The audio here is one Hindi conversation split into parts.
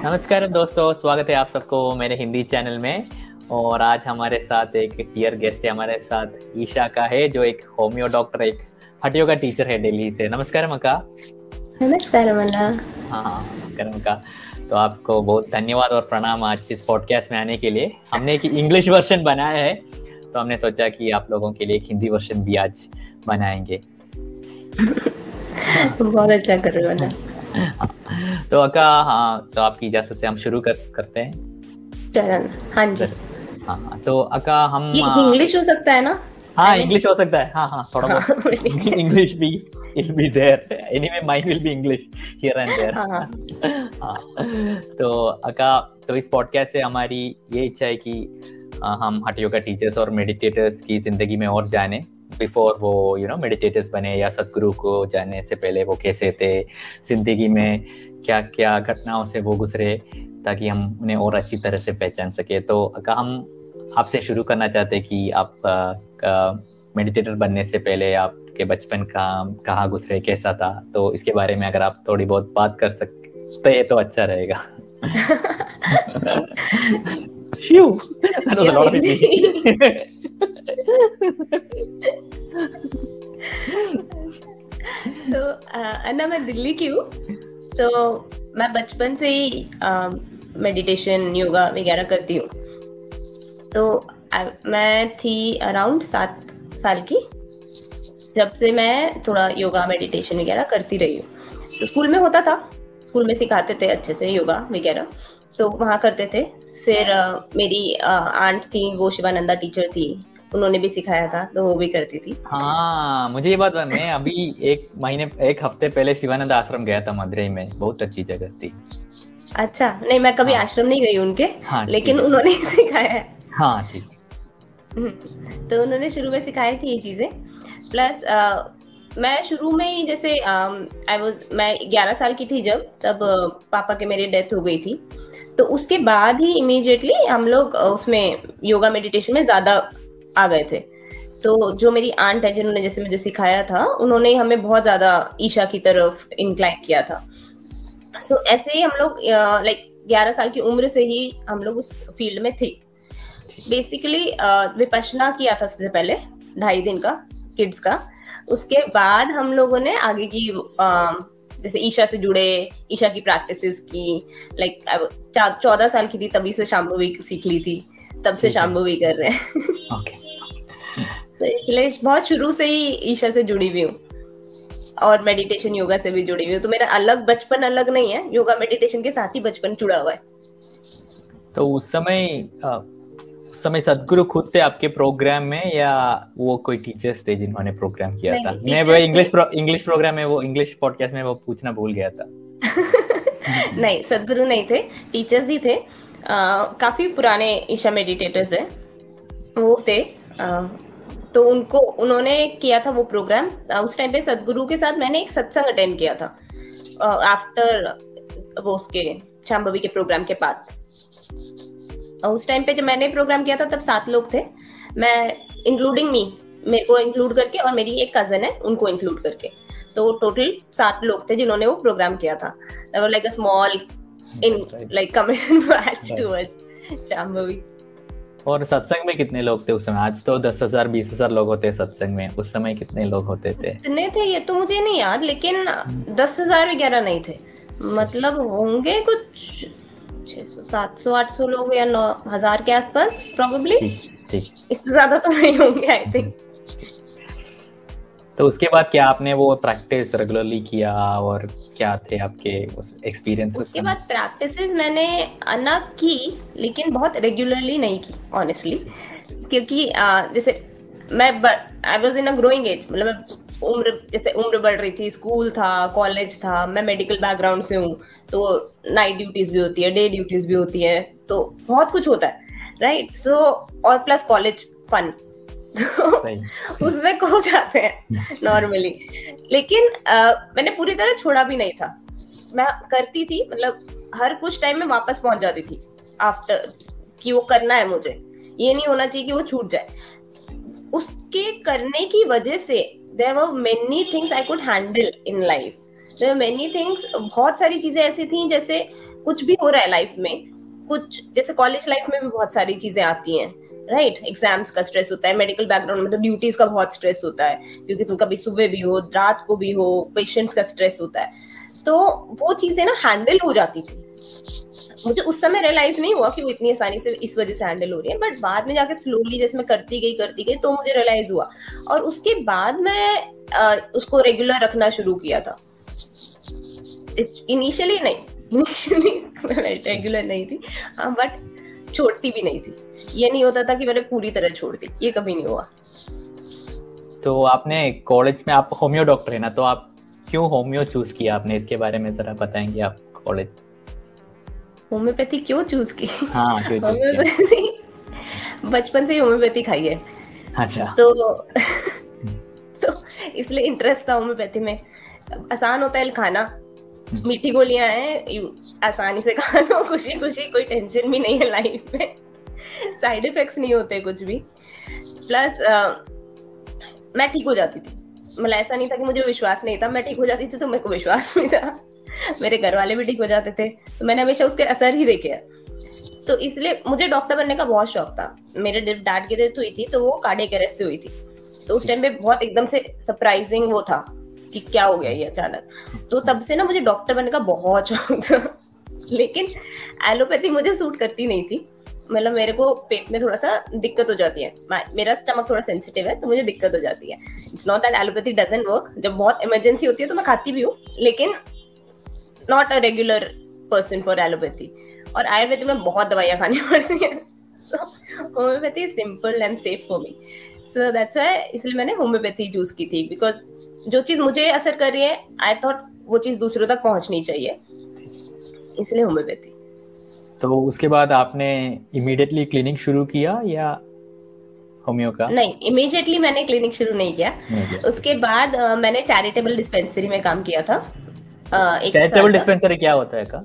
नमस्कार दोस्तों, स्वागत है आप सबको मेरे हिंदी चैनल में। और आज हमारे साथ एक डियर गेस्ट है, हमारे साथ ईशा का है, जो एक होम्यो डॉक्टर, एक हड्डियों का टीचर है दिल्ली से। नमस्कार मक्का। नमस्कार अमन्ना। हाँ, नमस्कार मक्का। तो आपको बहुत धन्यवाद और प्रणाम आज इस पॉडकास्ट में आने के लिए। हमने एक इंग्लिश वर्जन बनाया है, तो हमने सोचा कि आप लोगों के लिए एक हिंदी वर्जन भी आज बनाएंगे। बहुत अच्छा कर रहे हो ना। तो अक्का, हाँ, तो आपकी इजाजत से हम शुरू करते हैं। चरण, हाँ जी। हाँ, तो अक्का हम इंग्लिश हो सकता है ना? हाँ, इंग्लिश हो सकता है। हाँ, थोड़ा बहुत इंग्लिश भी will be there. Anyway, mine will be English here and there. हाँ, तो अक्का, तो इस पॉडकास्ट से हमारी ये इच्छा है कि हम हठयोग का टीचर्स और मेडिटेटर्स की जिंदगी में और जाने, बिफोर वो मेडिटेटर्स बने या सदगुरु को जानने से पहले वो कैसे थे, जिंदगी में क्या क्या घटनाओं से वो गुजरे, ताकि हम उन्हें और अच्छी तरह से पहचान सके। तो अक्का, हम आपसे शुरू करना चाहते हैं कि आप मेडिटेटर बनने से पहले आपके बचपन का कहाँ गुजरे, कैसा था, तो इसके बारे में अगर आप थोड़ी बहुत बात कर सकते हैं तो अच्छा रहेगा। तो अन्ना, मैं दिल्ली की हूँ। तो मैं बचपन से ही मेडिटेशन, योगा वगैरह करती हूँ। तो मैं थी अराउंड 7 साल की जब से मैं थोड़ा योगा मेडिटेशन वगैरह करती रही हूँ। तो स्कूल में होता था, स्कूल में सिखाते थे अच्छे से योगा वगैरह, तो वहाँ करते थे। फिर मेरी आंट थी, वो शिवानंदा टीचर थी, उन्होंने भी सिखाया था, तो वो भी करती थी। हाँ, मुझे ये बात, मैं अभी एक हफ्ते पहले शिवानंद आश्रम गया था मदुरई में, बहुत अच्छी जगह थी। अच्छा, नहीं मैं कभी आश्रम नहीं गई उनके, लेकिन उन्होंने सिखाया है। हाँ, ठीक। तो उन्होंने शुरू में सिखाई थी ये चीजें। प्लस मैं शुरू में ही जैसे मैं 11 साल की थी जब, तब पापा के मेरी डेथ हो गई थी। तो उसके बाद ही इमीडिएटली हम लोग उसमें योगा मेडिटेशन में ज्यादा आ गए थे। तो जो मेरी आंट है, जिन्होंने जैसे मुझे सिखाया था, उन्होंने हमें बहुत ज्यादा ईशा की तरफ इंक्लाइन किया था। सो ऐसे ही हम लोग लाइक 11 साल की उम्र से ही हम लोग उस फील्ड में थे। बेसिकली विपश्यना किया था सबसे पहले 2.5 दिन का किड्स का। उसके बाद हम लोगों ने आगे की जैसे ईशा से जुड़े, ईशा की प्रैक्टिसेस की। लाइक 14 साल की थी तभी से शांभवी सीख ली थी, तब से शांभवी कर रहे हैं। तो इसलिए बहुत शुरू से ही ईशा से जुड़ी हुई हूँ और मेडिटेशन योगा से भी जुड़ी हुई हूँ। तो मेरा अलग बचपन अलग नहीं है, योगा मेडिटेशन के साथ ही बचपन जुड़ा हुआ है। तो उस समय सदगुरु खुद थे आपके प्रोग्राम में, या वो कोई टीचर्स थे जिन्होंने प्रोग्राम किया था? मैं वो इंग्लिश प्रोग्राम में, वो इंग्लिश पॉडकास्ट में वो पूछना भूल गया था। नहीं, सदगुरु नहीं थे, टीचर्स ही थे। काफी पुराने ईशा मेडिटेटर्स हैं वो थे। तो उन्होंने किया था वो प्रोग्राम। उस टाइम पे सदगुरु के साथ मैंने एक सत्संग अटेंड किया था आफ्टर वो उसके शांभवी के प्रोग्राम के बाद। उस टाइम पे जब मैंने प्रोग्राम किया था तब 7 लोग थे, मैं इंक्लूडिंग मेरे को इंक्लूड करके, और मेरी एक कजन है उनको इंक्लूड करके। तो टोटल 7 लोग थे जिन्होंने वो प्रोग्राम किया था। Like a small like comment batch towards Shambhavi. और सत्संग में कितने लोग थे उस समय? आज तो 10,000 20,000 लोग होते हैं सत्संग में, उस समय कितने लोग होते थे? कितने थे ये तो मुझे नहीं याद, लेकिन 10,000 वगैरह नहीं थे, मतलब होंगे कुछ 600 700 800 लोग या 9,000 के आसपास प्रोबेबली। इससे ज्यादा तो नहीं होंगे आई थिंक। तो उसके बाद क्या आपने वो प्रैक्टिस रेगुलरली किया, और क्या थे आपके एक्सपीरियंस? उसके बाद प्रैक्टिसेस मैंने अन्ना की, लेकिन बहुत रेगुलरली नहीं की ऑनेस्टली, क्योंकि जैसे I was in a growing age, मतलब उम्र बढ़ रही थी, स्कूल था, कॉलेज था, मैं मेडिकल बैकग्राउंड से हूँ, तो नाइट ड्यूटीज भी होती है, डे ड्यूटीज भी होती है, तो बहुत कुछ होता है, राइट। सो और प्लस कॉलेज फन उसमें खो जाते हैं नॉर्मली। लेकिन मैंने पूरी तरह छोड़ा भी नहीं था, मैं करती थी, मतलब हर कुछ टाइम में वापस पहुंच जाती थी आफ्टर कि वो करना है मुझे, ये नहीं होना चाहिए कि वो छूट जाए। उसके करने की वजह से there were many things I could handle in life. There were many things, बहुत सारी चीजें ऐसी थी जैसे कुछ भी हो रहा है लाइफ में, कुछ जैसे कॉलेज लाइफ में भी बहुत सारी चीजें आती हैं, राइट, एग्जाम्स का स्ट्रेस होता है, मेडिकल बैकग्राउंड में तो ड्यूटीज का बहुत स्ट्रेस होता है, क्योंकि तुम कभी सुबह भी हो, रात को भी हो, पेशेंट्स का स्ट्रेस होता है, तो वो चीजें ना हैंडल हो जाती थी। मुझे उस समय रियलाइज नहीं हुआ कि वो इतनी आसानी से इस वजह से हैंडल हो रही है, बट बाद में जाके स्लोली जैसे मैं करती गई तो मुझे रियलाइज हुआ, और उसके बाद मैं उसको रेगुलर रखना शुरू किया था। इनिशियली रेगुलर नहीं थी, बट छोड़ती भी नहीं थी। ये नहीं होता था कि मैंने पूरी तरह छोड़ दी, ये कभी नहीं हुआ। तो आपने कॉलेज में, आप होम्यो डॉक्टर है ना, तो आप क्यों होम्यो चूज किया आपने, इसके बारे में जरा बताएंगे आप? कॉलेज होम्योपैथी क्यों चूज की? हाँ, क्यों चूज किया? बचपन से ही होम्योपैथी खाई है। अच्छा। तो इसलिए इंटरेस्ट था होम्योपैथी में। आसान होता है खाना, मीठी गोलियां हैं, आसानी से खा लो, खुशी खुशी, कोई टेंशन भी नहीं है लाइफ में, साइड इफेक्ट्स नहीं होते कुछ भी, प्लस मैं ठीक हो जाती थी। मतलब ऐसा नहीं था कि मुझे विश्वास नहीं था, मैं ठीक हो जाती थी तो मेरे को विश्वास भी था, मेरे घर वाले भी ठीक हो जाते थे, तो मैंने हमेशा उसके असर ही देखे हैं। तो इसलिए मुझे डॉक्टर बनने का बहुत शौक था। मेरे डैड की डेथ हुई थी तो वो कार्डियक अरेस्ट से हुई थी, तो उस टाइम पे बहुत एकदम से सरप्राइजिंग वो था कि क्या हो गया ये अचानक। तो तब से ना मुझे डॉक्टर बनने का बहुत शौक था, लेकिन एलोपैथी मुझे सूट करती नहीं थी। मतलब मेरे को पेट में थोड़ा सा दिक्कत हो जाती है, मेरा स्टमक थोड़ा सेंसिटिव है, तो मुझे दिक्कत हो जाती है। It's not that allopathy doesn't work, जब बहुत इमरजेंसी होती है तो मैं खाती भी हूँ, लेकिन not a regular person for allopathy. और आयुर्वेद में बहुत दवाइयाँ खानी पड़ती हैं, तो homeopathy is simple and safe for me, so that's why इसलिए मैंने होम्योपैथी चूज की थी, बिकॉज जो चीज मुझे असर कर रही है, आई थॉट वो चीज दूसरों तक पहुंचनी चाहिए, इसलिए होम्योपैथी। तो उसके बाद आपने इमीडिएटली क्लिनिक शुरू किया या होम्यो का? नहीं, इमीडिएटली मैंने क्लिनिक शुरू नहीं किया। उसके बाद मैंने चैरिटेबल डिस्पेंसरी में काम किया था। चैरिटेबल डिस्पेंसरी क्या होता है का?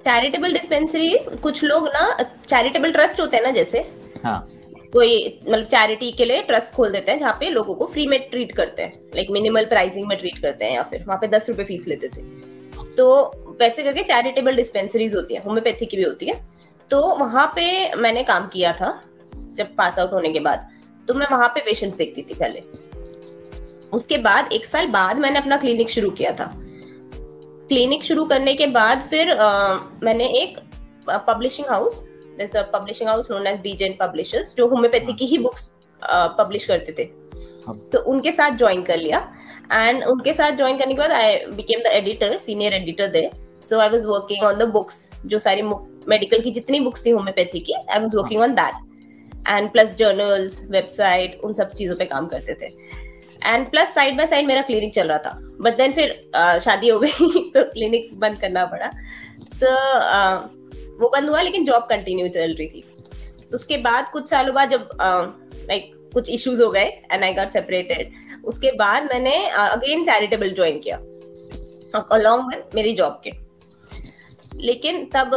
चैरिटेबल डिस्पेंसरीज, कुछ लोग ना चैरिटेबल ट्रस्ट होते हैं ना, जैसे हाँ, कोई मतलब चैरिटी के लिए ट्रस्ट खोल देते हैं जहाँ पे लोगों को फ्री में ट्रीट करते हैं, लाइक मिनिमल प्राइसिंग में ट्रीट करते हैं, या फिर वहाँ पे 10 रुपए फीस लेते थे। तो वैसे करके चैरिटेबल डिस्पेंसरीज होती है, होम्योपैथी की भी होती है। तो वहाँ पे मैंने काम किया था जब पास आउट होने के बाद, तो मैं वहाँ पे पेशेंट देखती थी पहले। उसके बाद 1 साल बाद मैंने अपना क्लिनिक शुरू किया था। क्लिनिक शुरू करने के बाद फिर मैंने एक publishing house, there's a publishing house known as BJN Publishers, जो होम्योपैथी की ही बुक्स पब्लिश करते थे, so उनके साथ ज्वाइन कर लिया। एंड उनके साथ ज्वाइन करने के बाद I became the editor, senior editor there. So I was working on the books, जो सारी मेडिकल की जितनी बुक्स थी होम्योपैथी की, I was working on that, and plus journals, website, उन सब चीजों पे काम करते थे। And plus side by side मेरा क्लिनिक चल रहा था, बट देन फिर शादी हो गई तो क्लिनिक बंद करना पड़ा। तो वो बंद हुआ, लेकिन जॉब कंटिन्यू चल रही थी। उसके बाद कुछ सालों बाद जब लाइक कुछ इश्यूज हो गए एंड आई गॉट सेपरेटेड, उसके बाद मैंने अगेन चैरिटेबल ज्वाइन किया अलॉन्ग विद मेरी जॉब के। लेकिन तब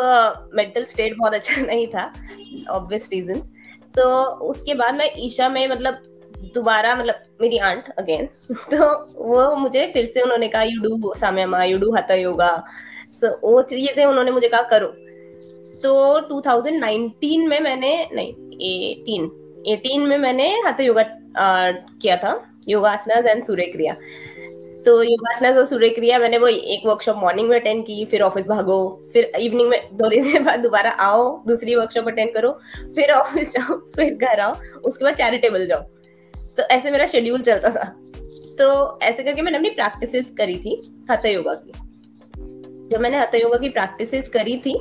मेंटल स्टेट बहुत अच्छा नहीं था, ऑब्वियस रीजंस। तो उसके बाद मैं ईशा में, मतलब दोबारा, मतलब मेरी आंट अगेन तो वो मुझे फिर से उन्होंने कहा you do samyama, you do hatha yoga, so वो चीजें उन्होंने मुझे कहा करो। तो 2019 में मैंने, नहीं 18 में मैंने hatha योगा किया था, योगासनास एंड सूर्य क्रिया। तो योगासनास और सूर्य क्रिया मैंने वो एक वर्कशॉप मॉर्निंग में अटेंड की, फिर ऑफिस भागो, फिर इवनिंग में थोड़ी देर बाद दोबारा आओ, दूसरी वर्कशॉप अटेंड करो, फिर ऑफिस जाओ, फिर घर आओ, उसके बाद चैरिटेबल जाओ। तो ऐसे मेरा शेड्यूल चलता था। तो ऐसे करके मैंने अपनी प्रैक्टिसेस करी थी hatha योगा की। जब मैंने hatha योगा की प्रैक्टिसेस करी थी,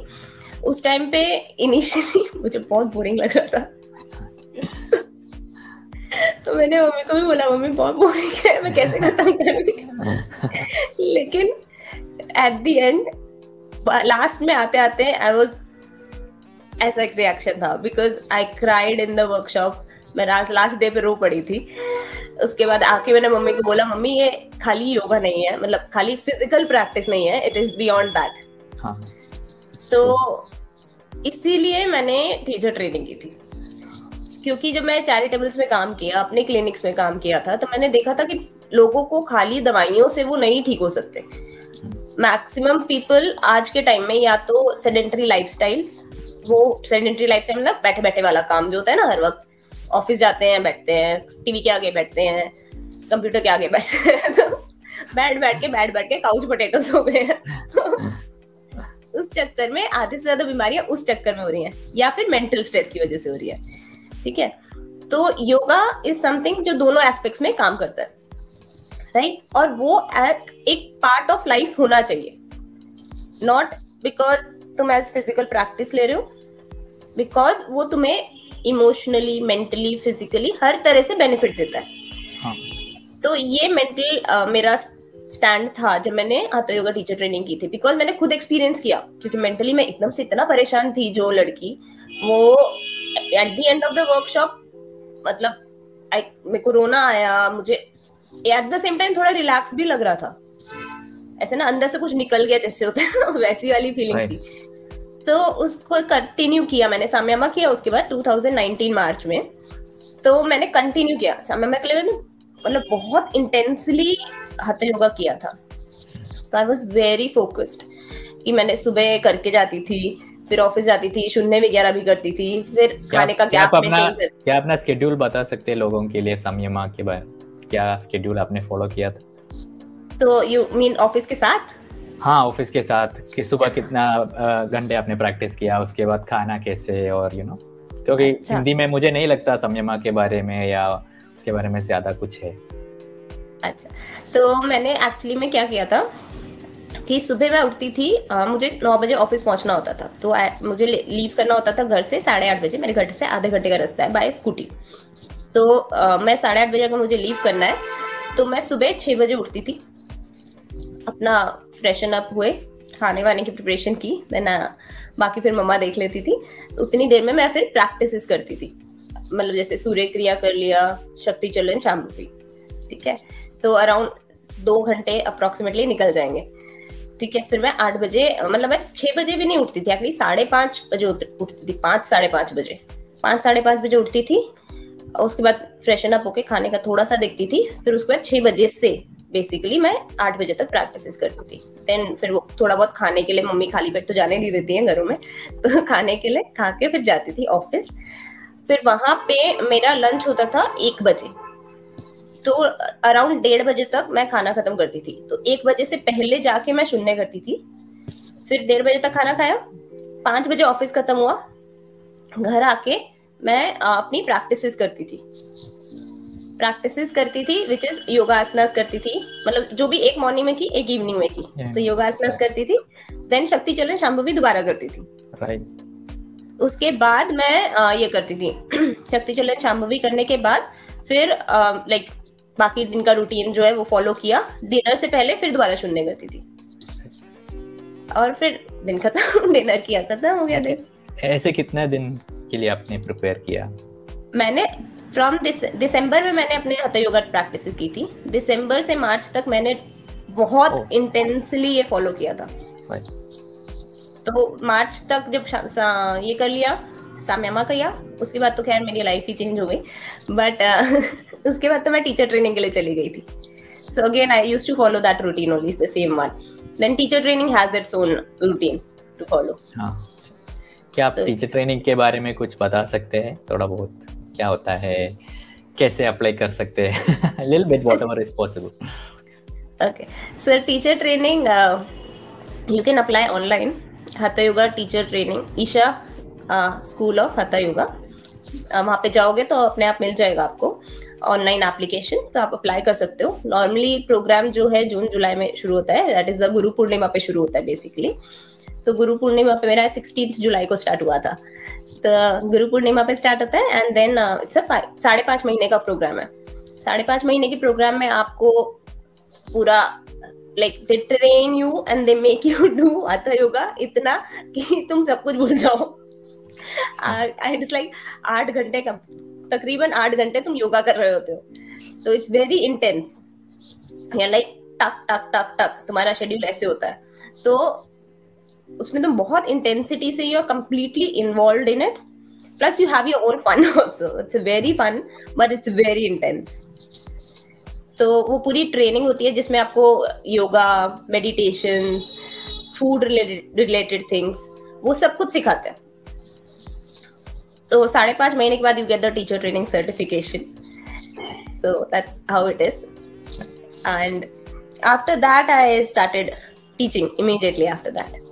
उस टाइम पे इनिशियली मुझे बहुत बोरिंग लग रहा था तो मैंने मम्मी को भी बोला, मम्मी बहुत बोरिंग है, मैं कैसे खत्म करूंगी। लेकिन एट द एंड, लास्ट में आते आते आई वाज, ऐसा एक रिएक्शन था, because I cried in the workshop. मैं लास्ट डे पे रो पड़ी थी। उसके बाद आके मैंने मम्मी को बोला, मम्मी ये खाली योगा नहीं है, मतलब खाली फिजिकल प्रैक्टिस नहीं है, इट इज बियॉन्ड दैट। तो इसीलिए मैंने टीचर ट्रेनिंग की थी, क्योंकि जब मैं चैरिटेबल्स में काम किया, अपने क्लिनिक्स में काम किया था, तो मैंने देखा था कि लोगों को खाली दवाइयों से वो नहीं ठीक हो सकते। मैक्सिमम पीपल आज के टाइम में या तो सेडेंटरी लाइफस्टाइल्स, वो सेडेंटरी लाइफस्टाइल मतलब बैठे बैठे वाला काम जो होता है ना, हर वक्त ऑफिस जाते हैं, बैठते हैं, टीवी के आगे बैठते हैं, कंप्यूटर के आगे बैठते हैं, तो बैठ के काउच पोटैटोस हो गए हैं। उस चक्कर में आधे से ज्यादा बीमारियां उस चक्कर में हो रही हैं, या फिर मेंटल स्ट्रेस की वजह से हो रही है। ठीक है, तो योगा इज समथिंग जो दोनों एस्पेक्ट्स में काम करता है, राइट? और वो एक पार्ट ऑफ लाइफ होना चाहिए, नॉट बिकॉज तुम एज फिजिकल प्रैक्टिस ले रहे हो, बिकॉज वो तुम्हें इमोशनली, मेंटली, फिजिकली हर तरह से बेनिफिट देता है। हाँ. तो ये मेंटल मेरा स्टैंड था जब मैंने हाथा योगा टीचर ट्रेनिंग की थी, बिकॉज मैंने खुद एक्सपीरियंस किया, क्योंकि मेंटली मैं एकदम से इतना परेशान थी। जो लड़की वो at the end of the workshop, मतलब मेरे को रोना आया, मुझे एट द सेम टाइम थोड़ा रिलैक्स भी लग रहा था, ऐसे ना अंदर से कुछ निकल गया जैसे होता है ना, वैसी वाली फीलिंग थी। तो उसको कंटिन्यू किया मैंने, साम्यामा किया उसके बाद 2019 मार्च में। तो मैंने कंटिन्यू किया साम्यामा के लिए, मतलब बहुत इंटेंसली हाथा योगा किया था। तो आई वाज वेरी फोकस्ड कि मैंने सुबह करके जाती थी, फिर ऑफिस जाती थी, शून्य वगैरह भी करती थी, फिर खाने का गैप मेंटेन करती थी। क्या अपना स्केड्यूल बता सकते हैं लोगों के लिए साम्यामा के बारे में? क्या स्केड्यूल आपने फॉलो किया था? तो यू मीन ऑफिस के साथ? हाँ, ऑफिस के साथ कि सुबह कितना घंटे आपने प्रैक्टिस किया, उसके बाद खाना कैसे, और यू नो, क्योंकि हिंदी में मुझे नहीं लगता साम्यामा के बारे में या उसके बारे में ज्यादा कुछ है। अच्छा, तो मैंने एक्चुअली में क्या किया था कि सुबह मैं उठती थी, मुझे 9 बजे ऑफिस पहुंचना होता था, तो मुझे लीव करना होता था घर से 8:30 बजे। मेरे घर से आधे घंटे का रास्ता है बाय स्कूटी। तो मैं 8:30 बजे अगर मुझे लीव करना है, तो मैं सुबह 6 बजे उठती थी, अपना फ्रेशन अप हुए, खाने वाने की प्रिपरेशन की, देन बाकी फिर मम्मा देख लेती थी। तो उतनी देर में मैं फिर प्रैक्टिसेस करती थी, मतलब जैसे सूर्य क्रिया कर लिया, शक्ति चलन, शांभवी। ठीक है, तो अराउंड 2 घंटे अप्रोक्सीमेटली निकल जाएंगे। ठीक है, फिर मैं 8 बजे, मतलब मैं 6 बजे भी नहीं उठती थी, एक्चुअली 5:30 बजे उठती थी, 5 साढ़े 5 बजे 5 साढ़े 5 बजे उठती थी। उसके बाद फ्रेशन अप होके खाने का थोड़ा सा देखती थी, फिर उसके बाद 6 बजे से बेसिकली मैं 8 बजे तक प्रैक्टिस करती थी। देन फिर वो थोड़ा बहुत खाने के लिए, मम्मी खाली पेट तो जाने नहीं देती है घरों में, तो खाने के लिए खा के फिर जाती थी ऑफिस। फिर वहां पे मेरा लंच होता था 1 बजे, तो अराउंड 1:30 बजे तक मैं खाना खत्म करती थी। तो 1 बजे से पहले जाके मैं शून्य करती थी, फिर 1:30 बजे तक खाना खाया, 5 बजे ऑफिस खत्म हुआ, घर आके मैं अपनी प्रैक्टिसेस करती थी विच इज योगासनास करती थी, मतलब जो भी एक मॉर्निंग में की, एक इवनिंग में की। तो योगासनास करती थी, देन शक्ति चलन शांभवी दोबारा करती थी। राइट। उसके बाद मैं ये करती थी शक्ति चलन शांभवी करने के बाद फिर लाइक बाकी दिन का रूटीन जो है वो फॉलो किया। डिनर से पहले फिर दोबारा शून्य करती थी, और फिर दिन खत्म, डिनर किया, खत्म हो गया दिन। ऐसे कितने दिन के लिए आपने प्रिपेयर किया? मैंने फ्रॉम दिसंबर में मैंने अपने हाथा योगा प्रैक्टिस की थी। दिसंबर से मार्च तक मैंने बहुत इंटेंसली ये फॉलो किया था। तो मार्च तक जब ये कर लिया, साम्यामा किया, उसके बाद तो खैर मेरी लाइफ ही चेंज हो गई। बट उसके बाद तो मैं टीचर ट्रेनिंग के लिए चली गई थी। So again I used to follow that routine only, the same one. Then teacher training has its own routine to follow. क्या आप टीचर ट्रेनिंग के बारे में कुछ बता सकते हैं थोड़ा बहुत? क्या होता है, कैसे अप्लाई कर सकते हैं? Little bit whatever is possible. Okay, so teacher training you can apply online. Hatha yoga teacher training, Isha school of hatha yoga, वहाँ पे जाओगे तो अपने आप मिल जाएगा आपको ऑनलाइन एप्लीकेशन, तो आप अप्लाई कर सकते हो। नॉर्मली प्रोग्राम जो है जून जुलाई में शुरू होता है, that is the Guru Purnima पे शुरू होता है बेसिकली। तो गुरु पूर्णिमा पे मेरा 16 जुलाई को स्टार्ट हुआ था। तो गुरु पूर्णिमा पे स्टार्ट होता है, एंड देन इट्स अ 5.5 महीने का प्रोग्राम है। 5.5 महीने के प्रोग्राम में आपको पूरा like they train you and they make you do हाथा योगा इतना कि तुम सब कुछ भूल जाओ। इट्स लाइक 8 घंटे का, तकरीबन 8 घंटे तुम योगा कर रहे होते हो। तो इट्स वेरी इंटेंस, लाइक टक टक टक टक तुम्हारा शेड्यूल ऐसे होता है। तो उसमें तुम बहुत इंटेंसिटी से you are completely involved in it, plus you have your own fun also. It's very fun but it's very intense. तो वो पूरी ट्रेनिंग होती है जिसमें आपको yoga, meditations, food related things, वो सब कुछ सिखाते हैं. तो 5.5 महीने के बाद you get the teacher training certification. So that's how it is. And after that I started teaching immediately after that.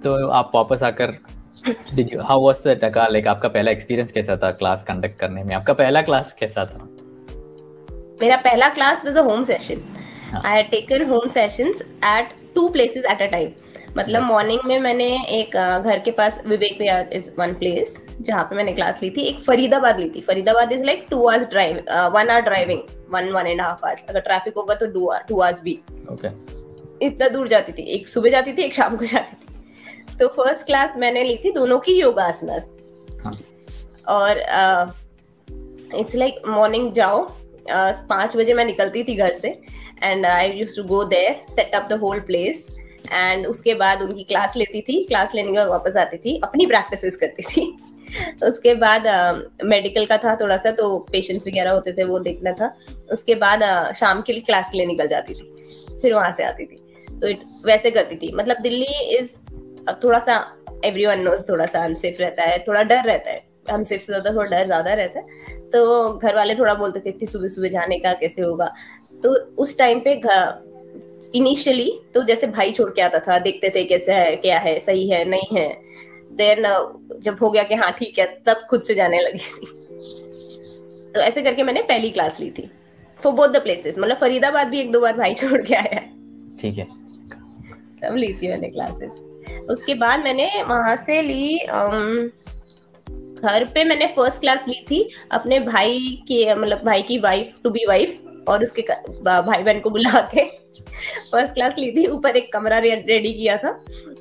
तो आप वापस आकर हाउ वाज द टका, लाइक आपका पहला एक्सपीरियंस कैसा था क्लास कंडक्ट करने में? आपका पहला क्लास कैसा था? मेरा पहला class was a home session. I had taken home sessions at 2 places at a time. मतलब मॉर्निंग में मैंने एक घर के पास Vivek Vihar is one place जहाँ पे मैंने क्लास ली थी. एक फरीदाबाद ली थी. Faridabad is like 2 hours drive, 1 hour driving, 1.5 hours. अगर ट्रैफिक होगा तो 2 hours भी. इतना दूर जाती थी. एक सुबह जाती थी, एक शाम को जाती थी. तो फर्स्ट क्लास मैंने ली थी दोनों की योगा आसनास. और इट्स लाइक मॉर्निंग जाओ, 5 बजे मैं निकलती थी घर से and I used to go there, set up the whole place and उसके बाद उनकी क्लास लेती थी. क्लास लेने के बाद वापस आती थी, अपनी प्रैक्टिसेस करती थी. उसके बाद मेडिकल का था थोड़ा सा, तो पेशेंट्स वगैरह होते थे वो देखना था. उसके बाद शाम के लिए क्लास के लिए निकल जाती थी, फिर वहां से आती थी. तो वैसे करती थी. मतलब दिल्ली इज थोड़ा सा, एवरीवन नोज, थोड़ा सा अनसेफ रहता है, थोड़ा डर रहता है. अनसेफ से ज्यादा थोड़ा डर ज्यादा रहता है. तो घर वाले थोड़ा बोलते थे इतनी सुबह सुबह जाने का कैसे होगा. तो उस टाइम पे इनिशियली तो जैसे भाई छोड़ के आता था, देखते थे कैसे है, क्या है, सही है नहीं है. देन जब हो गया कि हाँ ठीक है, तब खुद से जाने लगी थी. तो ऐसे करके मैंने पहली क्लास ली थी फॉर बोथ द प्लेसेस. मतलब फरीदाबाद भी 1-2 बार भाई छोड़ के आया. ठीक है. तब ली थी मैंने क्लासेस. उसके बाद मैंने वहां से ली, घर पे मैंने फर्स्ट क्लास ली थी अपने भाई के, मतलब भाई की वाइफ, टू बी वाइफ, और उसके भाई बहन को बुला के फर्स्ट क्लास ली थी. ऊपर एक कमरा रेडी किया था,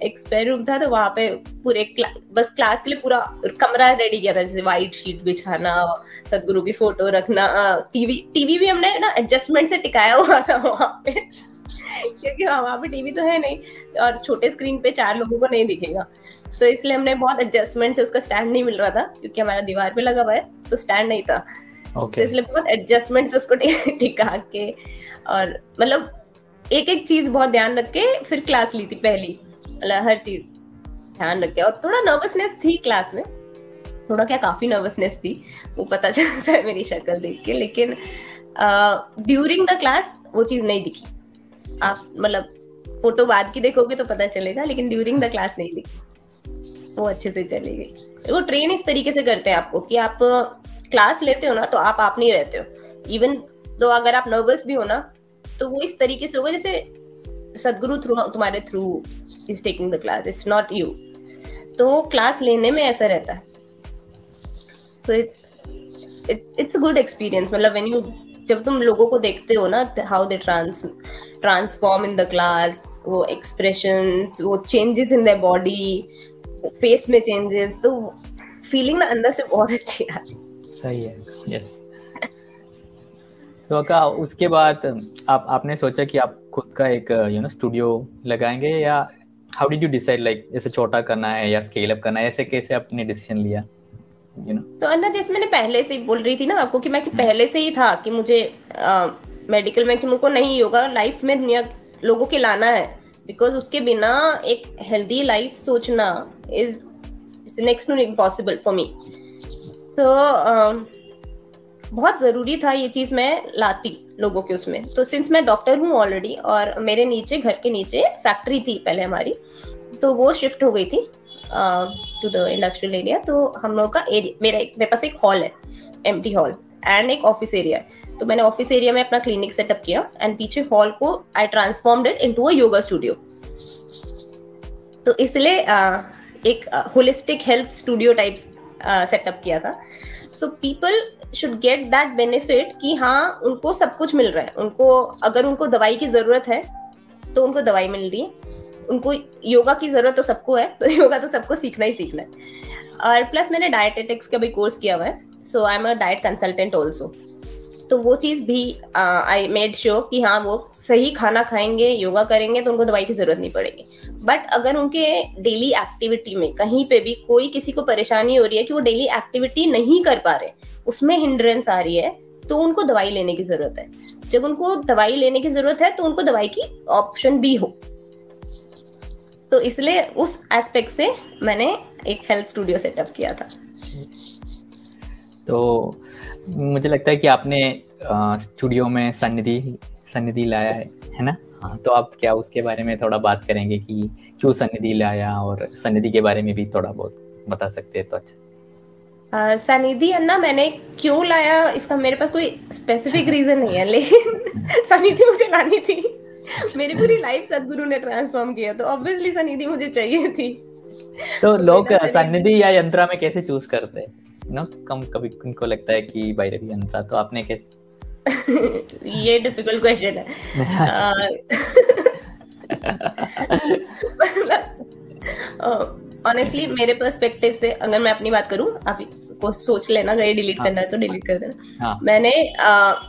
एक स्पेयर रूम था, तो वहां पे पूरे बस क्लास के लिए पूरा कमरा रेडी किया था. जैसे व्हाइट शीट बिछाना, सदगुरु की फोटो रखना, टीवी भी हमने ना एडजस्टमेंट से टिकाया हुआ था वहां पे, क्योंकि वहां पे टीवी तो है नहीं और छोटे स्क्रीन पे 4 लोगों को नहीं दिखेगा. तो इसलिए हमने बहुत एडजस्टमेंट से, उसका स्टैंड नहीं मिल रहा था क्योंकि हमारा दीवार पे लगा हुआ है, तो स्टैंड नहीं था. तो इसलिए बहुत एडजस्टमेंट से उसको टिका के, और मतलब एक एक चीज बहुत ध्यान रख के फिर क्लास ली थी पहली. मतलब हर चीज ध्यान रख के. और थोड़ा नर्वसनेस थी क्लास में, थोड़ा क्या काफी नर्वसनेस थी, वो पता चलता है मेरी शक्ल देख के. लेकिन ड्यूरिंग द क्लास वो चीज नहीं दिखी. आप मतलब फोटो बाद की देखोगे तो पता चलेगा, लेकिन ड्यूरिंग द क्लास नहीं दिखी. वो अच्छे से चली गई. वो ट्रेन इस तरीके से करते हैं आपको कि आप क्लास लेते हो ना, तो आप नहीं रहते हो. इवन तो अगर आप नर्वस भी हो ना, तो वो इस तरीके से होगा जैसे सदगुरु तुम्हारे through is taking the class, it's not you. तो क्लास लेने में ऐसा रहता है. तो इट्स अ गुड एक्सपीरियंस. मतलब व्हेन यू, जब तुम लोगों को देखते हो ना, how they transform in the class, वो एक्सप्रेशंस, वो changes in their body, face में चेंजेस, तो फीलिंग ना अंदर से बहुत अच्छी आती है. सही है. यस. तो अक्का उसके बाद आपने सोचा कि आप खुद का एक स्टूडियो लगाएंगे, या how did you decide, like जैसे छोटा करना है या स्केल अप करना है, ऐसे कैसे आपने डिसीजन लिया? तो अन्ना, जैसे मैंने पहले से ही बोल रही थी ना आपको कि मैं पहले से ही था कि मुझे मेडिकल में, कि मुझको नहीं योगा लाइफ में दुनिया लोगों के लाना है. बिकॉज उसके बिना एक हेल्दी लाइफ सोचना is next to impossible for me. So बहुत जरूरी था ये चीज मैं लाती लोगों के उसमें. तो सिंस मैं डॉक्टर हूँ ऑलरेडी, और मेरे नीचे, घर के नीचे फैक्ट्री थी पहले हमारी, तो वो शिफ्ट हो गई थी टू द इंडस्ट्रियल एरिया. तो हम लोग का मेरे पास एक हॉल है, एम्प्टी हॉल, एंड एक ऑफिस एरिया है. तो मैंने ऑफिस एरिया में अपना क्लिनिक सेटअप किया, एंड पीछे हॉल को I transformed it into a yoga studio. तो इसलिए एक holistic health studio type setup किया था. So people should get that benefit कि हाँ, उनको सब कुछ मिल रहा है. उनको अगर उनको दवाई की जरूरत है तो उनको दवाई मिल रही है. उनको योगा की जरूरत तो सबको है, तो योगा तो सबको सीखना ही सीखना है. और प्लस मैंने डाइटेटिक्स का भी कोर्स किया हुआ है, so I am a diet consultant also. तो वो चीज़ भी आई मेड श्योर कि हाँ, वो सही खाना खाएंगे, योगा करेंगे, तो उनको दवाई की जरूरत नहीं पड़ेगी. बट अगर उनके डेली एक्टिविटी में कहीं पे भी कोई किसी को परेशानी हो रही है कि वो डेली एक्टिविटी नहीं कर पा रहे, उसमें हिंड्रेंस आ रही है, तो उनको दवाई लेने की जरूरत है। जब उनको दवाई लेने की जरूरत है तो उनको दवाई की ऑप्शन भी हो। तो इसलिए उस एस्पेक्ट से मैंने एक हेल्थ स्टूडियो सेटअप किया था। तो मुझे लगता है कि आपने स्टूडियो में सन्निधि लाया है ना? हाँ, तो आप क्या उसके बारे में थोड़ा बात करेंगे कि क्यों सन्निधि लाया, और सन्निधि के बारे में भी थोड़ा बहुत बता सकते हैं तो अच्छा। सनिधि अन्ना मैंने क्यों लाया, इसका मेरे पास कोई स्पेसिफिक रीजन नहीं है, लेकिन सनिधि मुझे लानी थी। मेरी पूरी लाइफ सदगुरु ने ट्रांसफॉर्म किया, तो ऑब्वियसली सनिधि मुझे चाहिए थी। तो लोग सन्निधि या यंत्रा में कैसे चूज करते हैं ना? कभी उनको लगता है कि भैरवी यंत्रा, तो आपने कैसे? ये डिफिकल्ट क्वेश्चन है। ऑनेस्टली मेरे पर्सपेक्टिव से अगर मैं अपनी बात करूं, आप को सोच लेना, अगर ये डिलीट करना है तो डिलीट कर देना। मैंने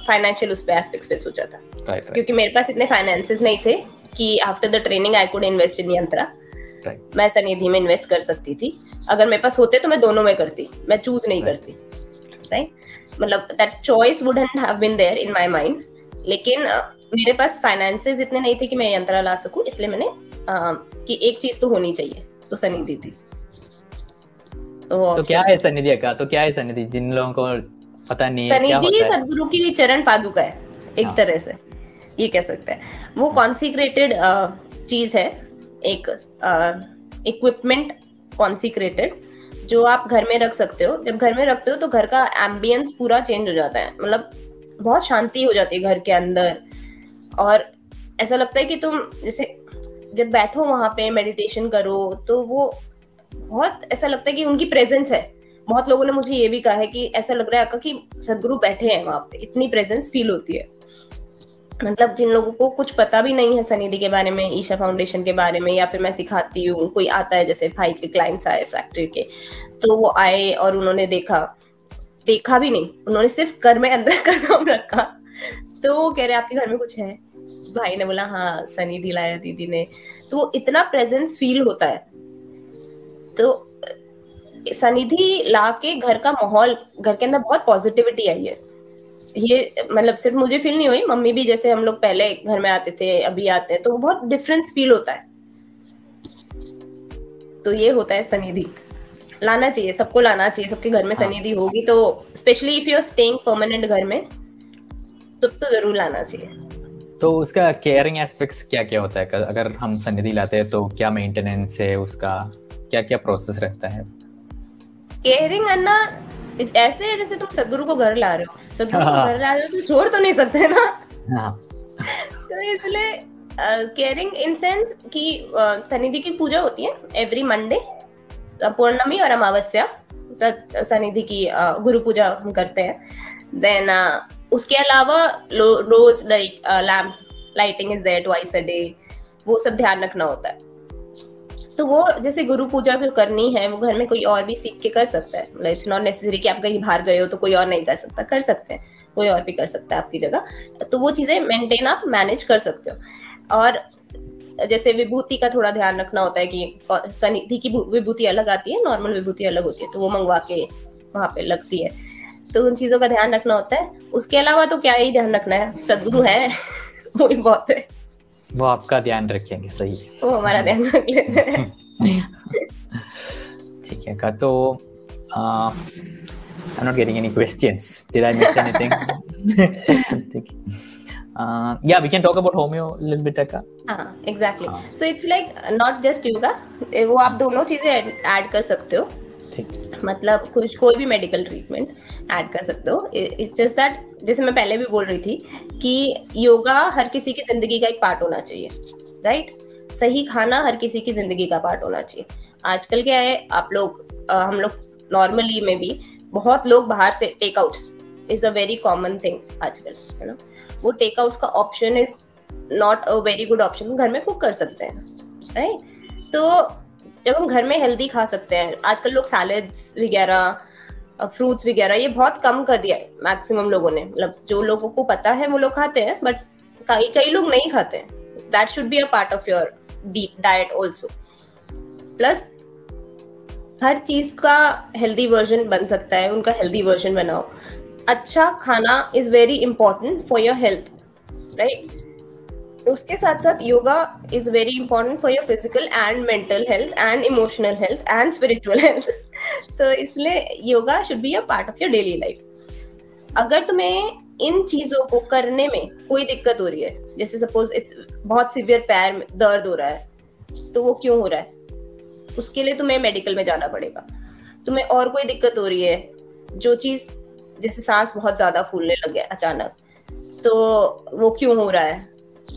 फाइनेंशियल उस पे एस्पेक्ट्स पे सोचा था, क्योंकि मेरे पास इतने फाइनेंसेस नहीं थे कि after the training I could invest in यंत्रा। मैं सनिधि में इन्वेस्ट कर सकती थी, अगर मेरे पास होते तो मैं दोनों में करती, मैं चूज नहीं करती, राइट? मतलब that choice wouldn't have been there in my mind. लेकिन मेरे पास फाइनेंसेस इतने नहीं थे कि मैं यंत्रा ला सकूं, इसलिए मैंने कि एक चीज तो होनी चाहिए, तो सनिधि थी। तो क्या है सनिधि का? तो क्या है सनिधि, जिन लोगों को पता नहीं है क्या होता है? सनिधि सदगुरु की चरण पादुका है, एक तरह से ये कह सकते हैं। वो कॉन्सिक्रेटेड चीज है, एक इक्विपमेंट कॉन्सिक्रेटेड, जो आप घर में रख सकते हो। जब घर में रखते हो तो घर का एम्बियंस पूरा चेंज हो जाता है, मतलब बहुत शांति हो जाती है घर के अंदर, और ऐसा लगता है कि तुम जैसे जब बैठो वहां पे मेडिटेशन करो तो वो बहुत ऐसा लगता है कि उनकी प्रेजेंस है। बहुत लोगों ने मुझे ये भी कहा है कि ऐसा लग रहा है कि सदगुरु बैठे हैं वहां पे, इतनी प्रेजेंस फील होती है। मतलब जिन लोगों को कुछ पता भी नहीं है सनिधि के बारे में, ईशा फाउंडेशन के बारे में, या फिर मैं सिखाती हूँ, कोई आता है, जैसे भाई के क्लाइंट्स आए फैक्ट्री के, तो वो आए और उन्होंने देखा भी नहीं, उन्होंने सिर्फ घर में अंदर कदम रखा, तो वो कह रहे आपके घर में कुछ है? भाई ने बोला हाँ सनिधि लाया दीदी ने। तो वो इतना प्रेजेंस फील होता है। तो सनिधि ला के घर का माहौल, घर के अंदर बहुत पॉजिटिविटी आई है। ये मतलब सिर्फ मुझे फील नहीं हुई, मम्मी भी, जैसे हम लोग पहले घर में आते थे अभी आते हैं, तो बहुत डिफरेंस फील होता है। तो ये होता है सनिधि, लाना चाहिए, सबको लाना चाहिए, सबके घर में सनिधि होगी तो, specially if you are staying permanent घर में, तो जरूर लाना चाहिए। तो उसका केयरिंग एस्पेक्ट्स क्या क्या होता है? अगर हम सनिधि लाते हैं तो क्या मेंटेनेंस है उसका, क्या क्या प्रोसेस रहता है उसका? केयरिंग करना ऐसे है जैसे तुम सदगुरु को घर ला रहे हो, सदगुरु को घर ला रहे हो तो छोड़ तो नहीं सकते ना। तो इसलिए केयरिंग इन सेंस कि सनिधि की पूजा होती है एवरी मंडे, पौर्णमी और अमावस्या, सनिधि की गुरु पूजा हम करते हैं। देन उसके अलावा रोज like lamp lighting is there twice a day, वो सब ध्यान रखना होता है। तो वो जैसे गुरु पूजा जो करनी है वो घर में कोई और भी सीख के कर सकता है, मतलब इट्स नॉट नेसेसरी कि आप कहीं बाहर गए हो तो कोई और नहीं कर सकता, कर सकते हैं, कोई और भी कर सकता है आपकी जगह। तो वो चीजें मेंटेन आप मैनेज कर सकते हो। और जैसे विभूति का थोड़ा ध्यान रखना होता है कि सनिधि की विभूति अलग आती है, नॉर्मल विभूति अलग होती है, तो वो मंगवा के वहां पे लगती है, तो उन चीजों का ध्यान रखना होता है। उसके अलावा तो क्या ही ध्यान रखना है, सदगुरु है वो ही बहुत है, वो आपका ध्यान रखेंगे, सही है, वो हमारा ध्यान रख लेते हैं। ठीक है का, तो I'm not getting any questions. Did I miss anything? Yeah, we can talk about homeo a little bit, Akka. Exactly. So it's like not just yoga, वो आप दोनों चीजें ऐड कर सकते हो। मतलब कोई भी मेडिकल ट्रीटमेंट ऐड कर सकते हो। इट्स जस्ट दैट, जैसे मैं पहले भी बोल रही थी कि योगा हर किसी की जिंदगी का एक पार्ट होना चाहिए, राइट? सही खाना हर किसी की जिंदगी का पार्ट होना चाहिए। आजकल क्या है, आप लोग हम लोग नॉर्मली में भी बहुत लोग बाहर से take outs is a very common thing आजकल, है ना? वो टेक आउट्स का option is not a very good option, घर में कुक कर सकते हैं, राइट? तो जब हम घर में हेल्दी खा सकते हैं, आजकल लोग सैलेड्स वगैरह, फ्रूट्स वगैरह ये बहुत कम कर दिया है मैक्सिमम लोगों ने। मतलब जो लोगों को पता है वो लोग खाते हैं, बट कई लोग नहीं खाते हैं। That should be a part of your diet also. Plus हर चीज का हेल्दी वर्जन बन सकता है, उनका हेल्दी वर्जन बनाओ। अच्छा खाना is very important for your health, right? उसके साथ साथ yoga is very important for your physical and mental health and emotional health and spiritual health. तो इसलिए yoga should be a part of your daily life. अगर तुम्हें इन चीजों को करने में कोई दिक्कत हो रही है, जैसे सपोज इट्स बहुत सीवियर पैर में दर्द हो रहा है, तो वो क्यों हो रहा है, उसके लिए तुम्हें मेडिकल में जाना पड़ेगा। तुम्हें और कोई दिक्कत हो रही है, जो चीज जैसे सांस बहुत ज्यादा फूलने लगे अचानक, तो वो क्यों हो रहा है,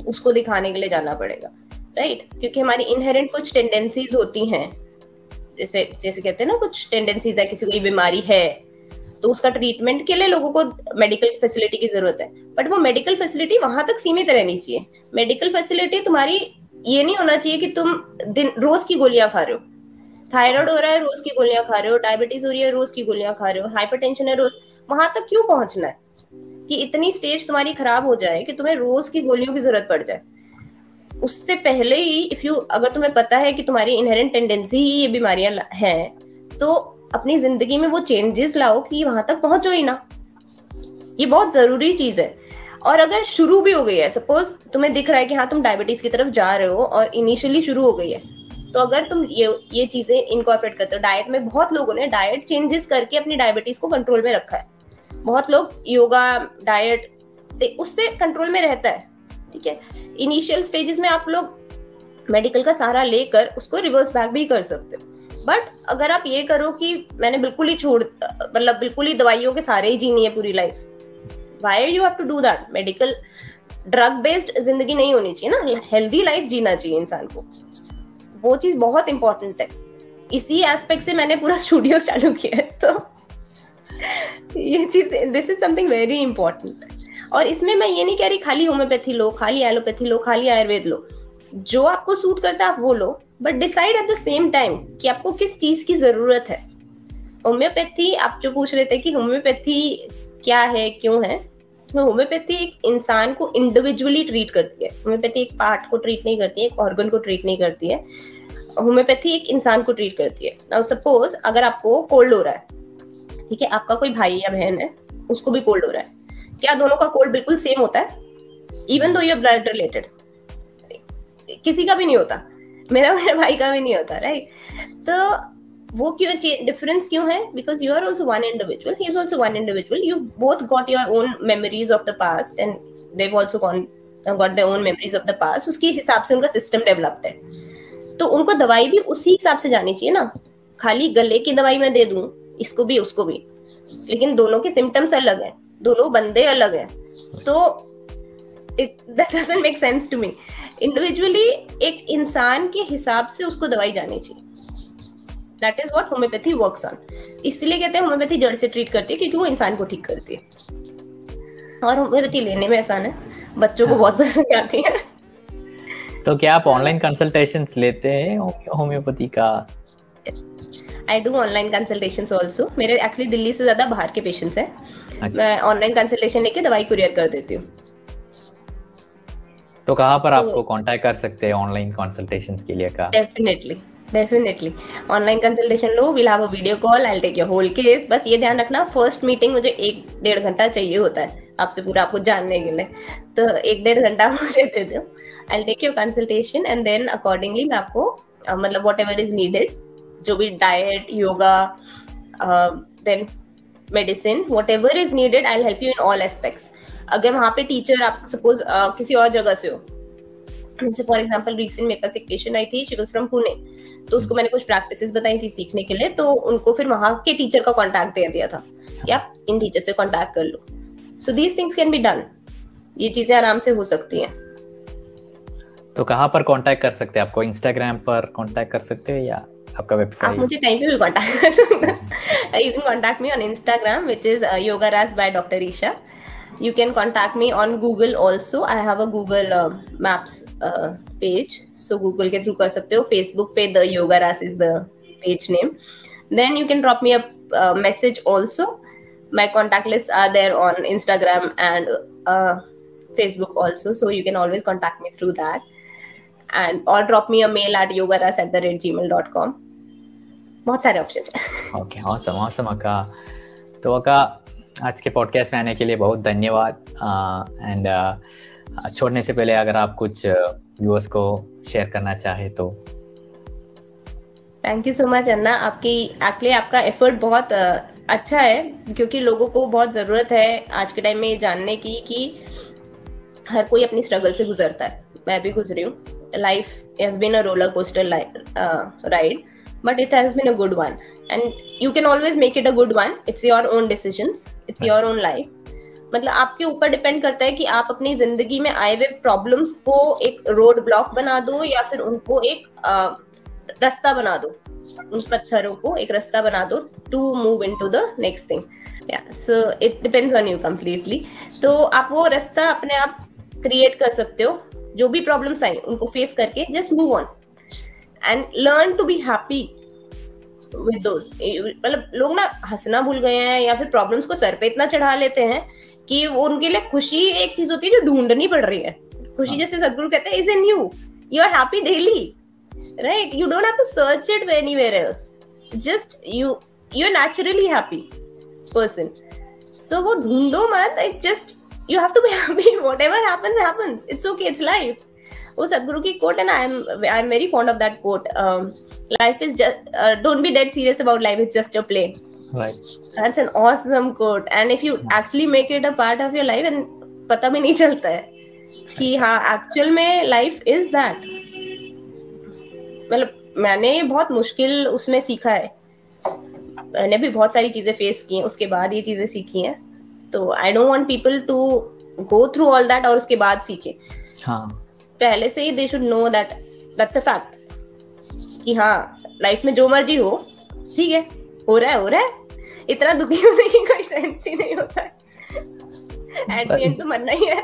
उसको दिखाने के लिए जाना पड़ेगा, राइट? क्योंकि हमारी इनहेरेंट कुछ टेंडेंसीज होती हैं, जैसे जैसे कहते हैं ना, कुछ टेंडेंसीज है, किसी को बीमारी है तो उसका ट्रीटमेंट के लिए लोगों को मेडिकल फैसिलिटी की जरूरत है, बट वो मेडिकल फैसिलिटी वहां तक सीमित रहनी चाहिए। मेडिकल फैसिलिटी तुम्हारी ये नहीं होना चाहिए कि तुम दिन रोज की गोलियां खा रहे हो, थायराइड हो रहा है रोज की गोलियां खा रहे हो, डायबिटीज हो रही है रोज की गोलियां खा रहे हो, हाइपरटेंशन है रोज, वहां तक क्यों पहुंचना है कि इतनी स्टेज तुम्हारी खराब हो जाए कि तुम्हें रोज की गोलियों की जरूरत पड़ जाए। उससे पहले ही अगर तुम्हें पता है कि तुम्हारी इनहेरेंट टेंडेंसी ही ये बीमारियां हैं, तो अपनी जिंदगी में वो चेंजेस लाओ कि वहां तक पहुंचो ही ना। ये बहुत जरूरी चीज है। और अगर शुरू भी हो गई है, सपोज तुम्हें दिख रहा है कि हाँ तुम डायबिटीज की तरफ जा रहे हो और इनिशियली शुरू हो गई है, तो अगर तुम ये चीजें इनकॉर्पोरेट करते हो डाइट में, बहुत लोगों ने डाइट चेंजेस करके अपनी डायबिटीज को कंट्रोल में रखा है। बहुत लोग योगा डाइट उससे कंट्रोल में रहता है, ठीक है। इनिशियल स्टेजेस में आप लोग मेडिकल का सहारा लेकर उसको रिवर्स बैक भी कर सकते हो, बट अगर आप ये करो कि मैंने बिल्कुल ही मतलब बिल्कुल ही दवाइयों के सहारे ही जीनी है पूरी life, why you have to do that? Medical drug based जिंदगी नहीं होनी चाहिए ना, हेल्दी लाइफ जीना चाहिए इंसान को। वो चीज बहुत इंपॉर्टेंट है। इसी एस्पेक्ट से मैंने पूरा स्टूडियो चालू किया है, तो ये चीज, this is something very important. और इसमें मैं ये नहीं कह रही खाली होम्योपैथी लो, खाली एलोपैथी लो, खाली आयुर्वेद लो, जो आपको सूट करता है आप वो लो, but decide at the same time कि आपको किस चीज की जरूरत है। होम्योपैथी, आप जो पूछ रहे थे कि होम्योपैथी क्या है, क्यों है, तो होम्योपैथी एक इंसान को इंडिविजुअली ट्रीट करती है। होम्योपैथी एक पार्ट को ट्रीट नहीं करती है, एक ऑर्गन को ट्रीट नहीं करती है। होम्योपैथी एक इंसान को ट्रीट करती है। नाउ सपोज अगर आपको कोल्ड हो रहा है, ठीक है, आपका कोई भाई या बहन है, उसको भी कोल्ड हो रहा है, क्या दोनों का कोल्ड बिल्कुल सेम होता है? Even though you are blood related, किसी का भी नहीं होता, मेरे भाई का भी नहीं होता, राइट? तो वो क्यों डिफरेंस क्यों है? Because you are also one individual, he is also one individual, you both got your own memories of the past and they have also got their own memories of the past. उसके हिसाब से उनका सिस्टम डेवलप्ड है, तो उनको दवाई भी उसी हिसाब से जानी चाहिए ना। खाली गले की दवाई मैं दे दूं इसको भी उसको भी, लेकिन दोनों के सिम्टम्स अलग हैं, दोनों बंदे अलग हैं, तो that doesn't make sense to me. Individually एक इंसान के हिसाब से उसको दवाई जानी चाहिए। That is what homeopathy works on. इसलिए कहते हैं होम्योपैथी जड़ से ट्रीट करती है, क्योंकि वो इंसान को ठीक करती है। और होम्योपैथी लेने में आसान है, बच्चों को बहुत पसंद आती है। तो क्या आप ऑनलाइन कंसल्टेशंस लेते हैं होम्योपैथी का? I do online consultations also. मेरे एक्चुअली दिल्ली से ज्यादा बाहर के पेशेंट्स हैं। मैं ऑनलाइन कंसल्टेशन लेके दवाई कुरियर कर देती हूँ। तो कहाँ पर आपको कांटेक्ट कर सकते हैं ऑनलाइन कंसल्टेशंस के लिए? का डेफिनेटली ऑनलाइन कंसल्टेशन लो, will have a video call, I will take your whole case. बस ये ध्यान रखना, फर्स्ट मीटिंग मुझे 1-1.5 घंटा चाहिए होता है आपसे पूरा आपको जानने के लिए, तो 1-1.5 घंटा मुझे दे दो, I will take your consultation and then accordingly मैं आपको मतलब व्हाटएवर इज नीडेड, जो भी diet, yoga, then medicine, whatever is needed, I will help you in all aspects. अगर वहाँ पे टीचर, आप सपोज किसी और जगह से हो, जैसे फॉर एग्जांपल रिसेंट मेरे पास एक पेशेंट आई थी, शी वाज फ्रॉम पुणे, तो उसको मैंने कुछ प्रैक्टिसेस बताई थी सीखने के लिए, तो उनको फिर वहाँ के टीचर का कांटेक्ट दे दिया था कि आप इन टीचर से कांटेक्ट कर लो। So these things can be done, ये चीजें आराम से हो सकती हैं। तो कहाँ पर कांटेक्ट कर सकते हैं आपको? इंस्टाग्राम पर कांटेक्ट कर सकते हैं या आपका वेबसाइट? आप मुझे टाइम पे भी कांटेक्ट कर सकते हैं। You can contact me on Instagram which is Yogaraj by doctor Isha. You can contact me on Google also. I have a Google Maps page, so Google के through कर सकते हो। Facebook पे the Yogaras is the page name. Then you can drop me a message also. My contact lists are there on Instagram and Facebook also, so you can always contact me through that. And or drop me a mail at yogaras@gmail.com. बहुत सारे options हैं। Okay, awesome अक्का। तो अक्का आज के पॉडकास्ट में आने के लिए बहुत धन्यवाद। एंड छोड़ने से पहले अगर आप कुछ व्यूअर्स को शेयर करना चाहे तो। थैंक यू सो मच अन्ना, आपका एफर्ट बहुत अच्छा है, क्योंकि लोगों को बहुत ज़रूरत है आज के टाइम में ये जानने की कि हर कोई अपनी स्ट्रगल से गुजरता है। मैं भी गुजरी हूँ। Life has been a roller coaster ride, but it has been a good one, and you can always make it a good one. It's your own decisions, it's your own life. मतलब आपके ऊपर डिपेंड करता है कि आप अपनी जिंदगी में आए हुए प्रॉब्लम्स को एक रोड ब्लॉक बना दो या फिर उनको एक रास्ता बना दो, उन पत्थरों को एक रास्ता बना दो to move into the next thing. So it depends on you completely. तो आप वो रास्ता अपने आप क्रिएट कर सकते हो। जो भी प्रॉब्लम्स आए उनको फेस करके just move on and learn to be happy with those. मतलब लोग ना हंसना भूल गए हैं या फिर प्रॉब्लम्स को सर पे इतना चढ़ा लेते हैं कि वो उनके लिए खुशी एक चीज होती है जो ढूंढनी पड़ रही है। खुशी जैसे सदगुरु कहते हैं is in you, you are happy daily, right? You don't have to search it anywhere else, just you are naturally happy person. So वो ढूंढो मत, it just you have to be happy, whatever happens happens, it's okay, it's life. वो सदगुरु की कोट है ना, I am very fond of that quote, life is just don't be dead serious about life, it's just a play. That's an awesome quote, and if you actually make it a part of your life, and पता भी नहीं चलता है कि हाँ एक्चुअल में लाइफ इज दैट। मतलब मैंने बहुत मुश्किल उसमें सीखा है, मैंने भी बहुत सारी चीजें फेस की हैं, उसके बाद ये चीजें सीखी हैं। तो I don't want people to go through all that और उसके बाद सीखे। हाँ, पहले से ही they should know that that's a fact कि हाँ लाइफ में जो मर्जी हो, ठीक है, हो रहा है, इतना दुखी होने की कोई सेंस ही नहीं होता है। एट द एंड तो मरना ही है।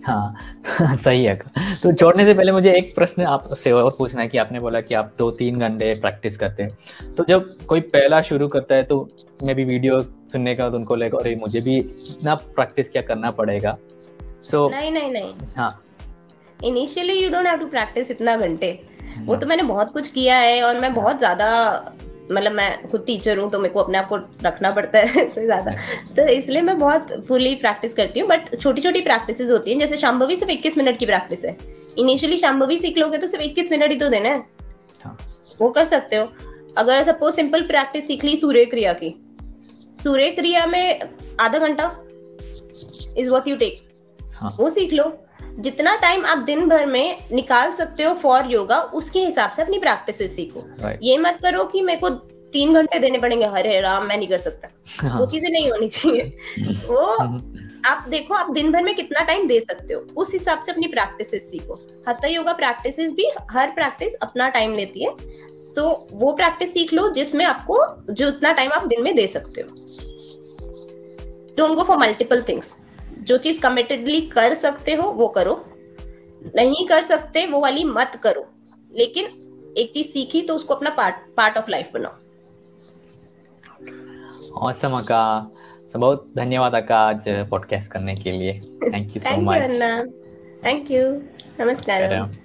हाँ सही है। तो छोड़ने से पहले मुझे एक प्रश्न आपसे और पूछना है कि आपने बोला कि आप 2-3 घंटे प्रैक्टिस करते हैं, तो जब कोई पहला शुरू करता है तो मैं भी वीडियो सुनने का तो उनको लगेगा अरे मुझे भी इतना प्रैक्टिस क्या करना पड़ेगा। सो नहीं हाँ, initially you don't have to practice इतना घंटे। वो तो मैंने बहुत कुछ किया है और मैं बहुत ज्यादा, मतलब मैं खुद टीचर हूँ तो मेरे को अपने आप को रखना पड़ता है इससे ज्यादा, तो इसलिए मैं बहुत फुली प्रैक्टिस करती हूँ। बट छोटी छोटी प्रैक्टिसेस होती हैं, जैसे शांभवी सिर्फ 21 मिनट की प्रैक्टिस है। इनिशियली शांभवी सीख लोगे तो सिर्फ 21 मिनट ही तो देना है, वो कर सकते हो। अगर सपोज सिंपल प्रैक्टिस सीख ली सूर्य क्रिया की, सूर्य क्रिया में आधा घंटा इज व्हाट यू टेक, वो सीख लो। जितना टाइम आप दिन भर में निकाल सकते हो फॉर योगा, उसके हिसाब से अपनी प्रैक्टिसेस सीखो। ये मत करो कि मेरे को 3 घंटे देने पड़ेंगे, हरे राम मैं नहीं कर सकता। वो चीजें नहीं होनी चाहिए। वो आप देखो आप दिन भर में कितना टाइम दे सकते हो, उस हिसाब से अपनी प्रैक्टिसेस सीखो। hatha योगा प्रैक्टिसेस भी हर प्रैक्टिस अपना टाइम लेती है, तो वो प्रैक्टिस सीख लो जिसमें आपको जो उतना टाइम आप दिन में दे सकते हो। Don't go for multiple things. जो चीज कमिटेडली कर सकते हो वो करो, नहीं कर सकते वो वाली मत करो। लेकिन एक चीज सीखी तो उसको अपना पार्ट ऑफ लाइफ बनाओ। ऑसम अक्का, बहुत धन्यवाद अक्का आज पॉडकास्ट करने के लिए। Thank you so much. Thank you, नमस्कार।